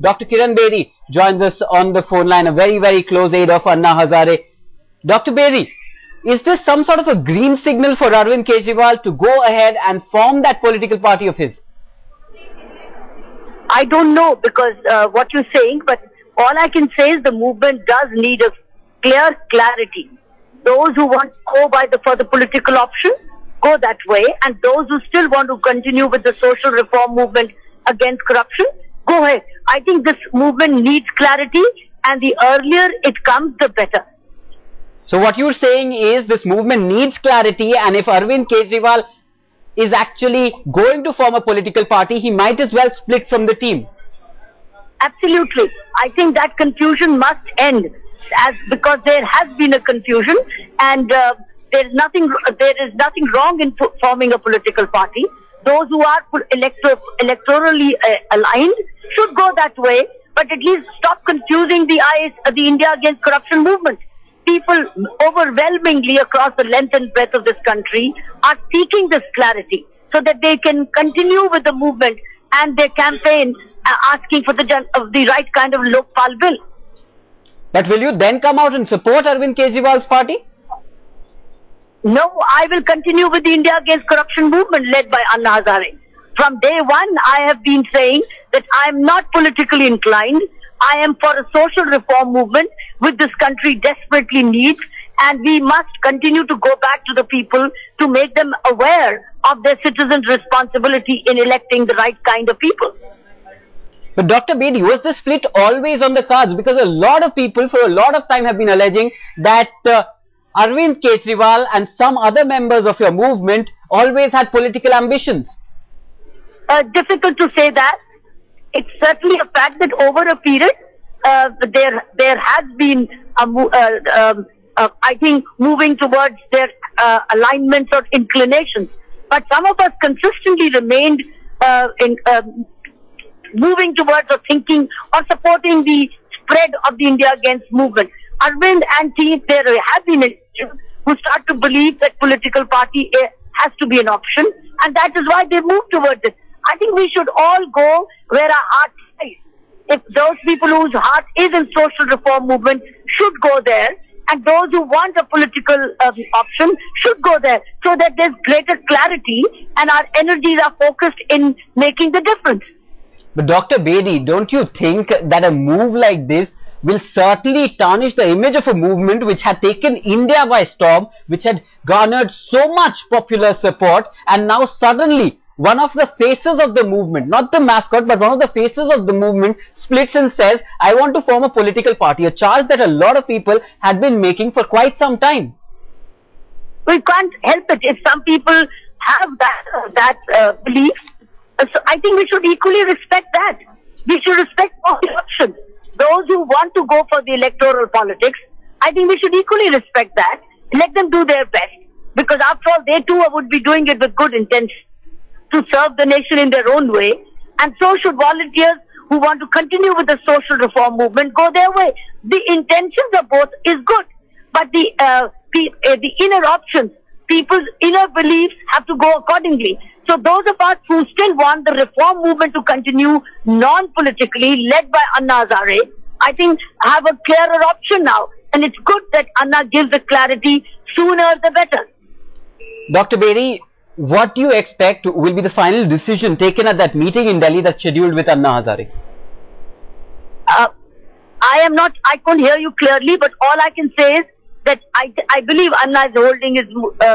Dr. Kiran Bedi joins us on the phone line, a very, very close aide of Anna Hazare. Dr. Bedi, is this some sort of a green signal for Arvind Kejriwal to go ahead and form that political party of his? I don't know, because what you're saying, but all I can say is the movement does need a clear clarity. Those who want to go for the political option, go that way, and those who still want to continue with the social reform movement against corruption, go ahead. I think this movement needs clarity, and the earlier it comes, the better. So what you're saying is this movement needs clarity, and if Arvind Kejriwal is actually going to form a political party, he might as well split from the team. Absolutely. I think that confusion must end, because there has been a confusion, and there is nothing wrong in forming a political party. Those who are electorally aligned should go that way, but at least stop confusing the India Against Corruption movement. People overwhelmingly across the length and breadth of this country are seeking this clarity so that they can continue with the movement and their campaign asking for the right kind of Lokpal bill. But will you then come out and support Arvind Kejriwal's party? No, I will continue with the India Against Corruption movement led by Anna Hazare. From day one, I have been saying that I am not politically inclined. I am for a social reform movement which this country desperately needs, and we must continue to go back to the people to make them aware of their citizens' responsibility in electing the right kind of people. But Dr. Bedi, was the split always on the cards? Because a lot of people for a lot of time have been alleging that Arvind Kejriwal and some other members of your movement always had political ambitions. Difficult to say that. It's certainly a fact that over a period, there has been, I think, moving towards their alignments or inclinations. But some of us consistently remained moving towards or thinking or supporting the spread of the India Against movement. Arvind and team, there have been who start to believe that political party has to be an option, and that is why they move towards it. I think we should all go where our heart lies. If those people whose heart is in social reform movement should go there, and those who want a political option should go there, so that there's greater clarity and our energies are focused in making the difference. But Dr. Bedi, don't you think that a move like this will certainly tarnish the image of a movement which had taken India by storm, which had garnered so much popular support, and now suddenly one of the faces of the movement, not the mascot, but one of the faces of the movement splits and says, I want to form a political party, a charge that a lot of people had been making for quite some time. We can't help it if some people have that belief. So I think we should equally respect that. We should respect all the options. Those who want to go for the electoral politics, I think we should equally respect that. Let them do their best, because after all, they too would be doing it with good intention to serve the nation in their own way, and so should volunteers who want to continue with the social reform movement go their way. The intentions of both is good, but the inner options, people's inner beliefs have to go accordingly. So those of us who still want the reform movement to continue non-politically, led by Anna Hazare, I think have a clearer option now, and it's good that Anna gives the clarity sooner the better. Dr. Bedi, what do you expect will be the final decision taken at that meeting in Delhi that's scheduled with Anna Hazare? I can't hear you clearly, but all I can say is that I believe Anna is holding his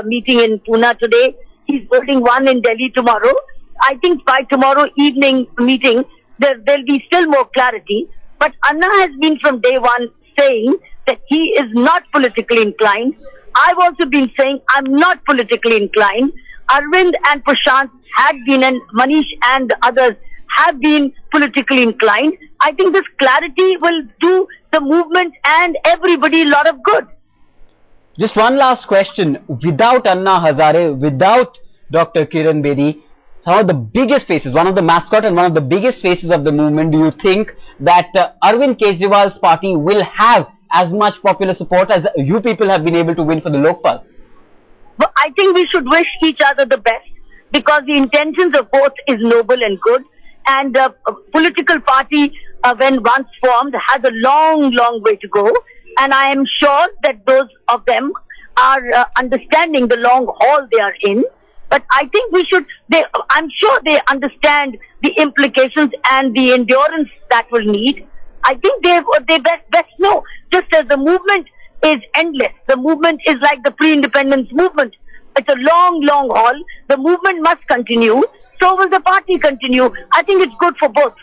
meeting in Pune today. He's holding one in Delhi tomorrow. I think by tomorrow evening meeting, there'll be still more clarity. But Anna has been from day one saying that he is not politically inclined. I've also been saying I'm not politically inclined. Arvind and Prashant had been, and Manish and others have been politically inclined. I think this clarity will do the movement and everybody a lot of good. Just one last question. Without Anna Hazare, without Dr. Kiran Bedi, some of the biggest faces, one of the mascot and one of the biggest faces of the movement, do you think that Arvind Kejriwal's party will have as much popular support as you people have been able to win for the Lokpal? But I think we should wish each other the best, because the intentions of both is noble and good, and a political party when once formed, has a long, long way to go. And I am sure that those of them are understanding the long haul they are in. But I think I'm sure they understand the implications and the endurance that will need. I think they best know. Just as the movement is endless, the movement is like the pre-independence movement. It's a long, long haul. The movement must continue. So will the party continue. I think it's good for both.